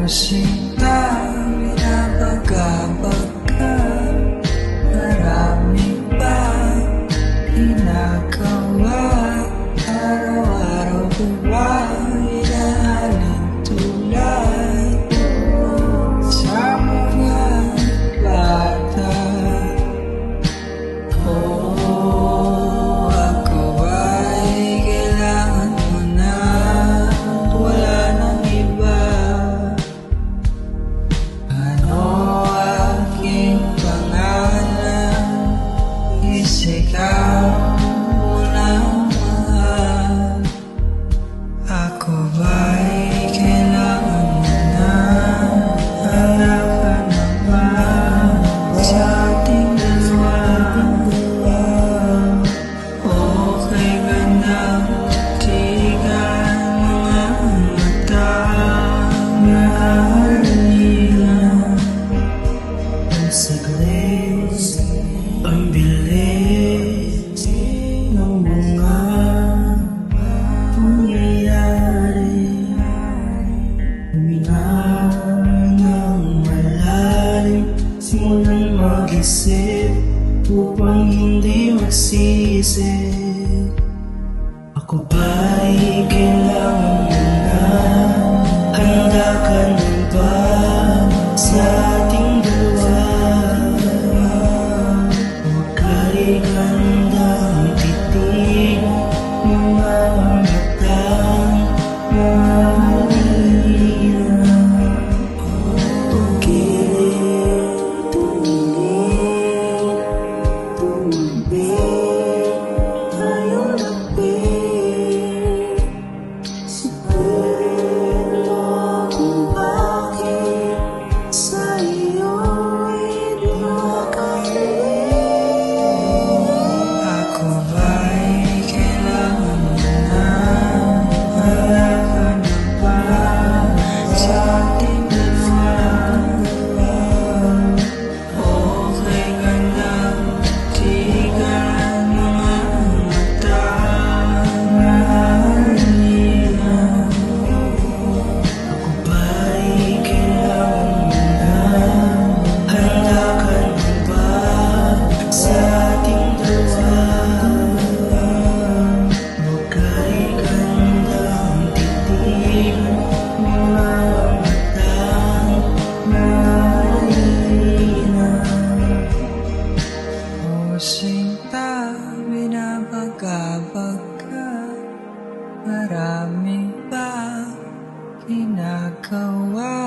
sinta, binabagabag ka. Marami pa ginagawa. Araw-araw ko ba hinahalin tulad sa mga bata? Ako ba'y kailangan mo na at wala nang iba? Ano aking pangalan? Isigaw mo ng mahal. Ako ba'y kailangan mo na? Hala ka na ba sa ating dalawa? Okay ka na? Tigan mga mata. Mahalina ang saglit, ang bilis ng mga pangyayari. Huminga ng malalim, simulan mag-isip upang hindi magsisi. Ako ba'y kailangan mo na? Handa ka na ba sa ating dalawa? Huwag ka'y handang titig ng mga matang mahalina. Pagkilit, tumingin, tumibig, ayaw lapit. Sabihin mo kung bakit sa iyo'y di makahiling. Ako ba'y kailangan mo na? Hala ka na ba sa ating dalawa? Okay ka na? Tigan mga mata. Mahalina. Ako ba'y kailangan mo na? Handa ka na ba sa ating dalawa? Huwag ka'y handang titig ng mga matang mahalina. O sinta, binabagabag ka. Marami pa ginagawa.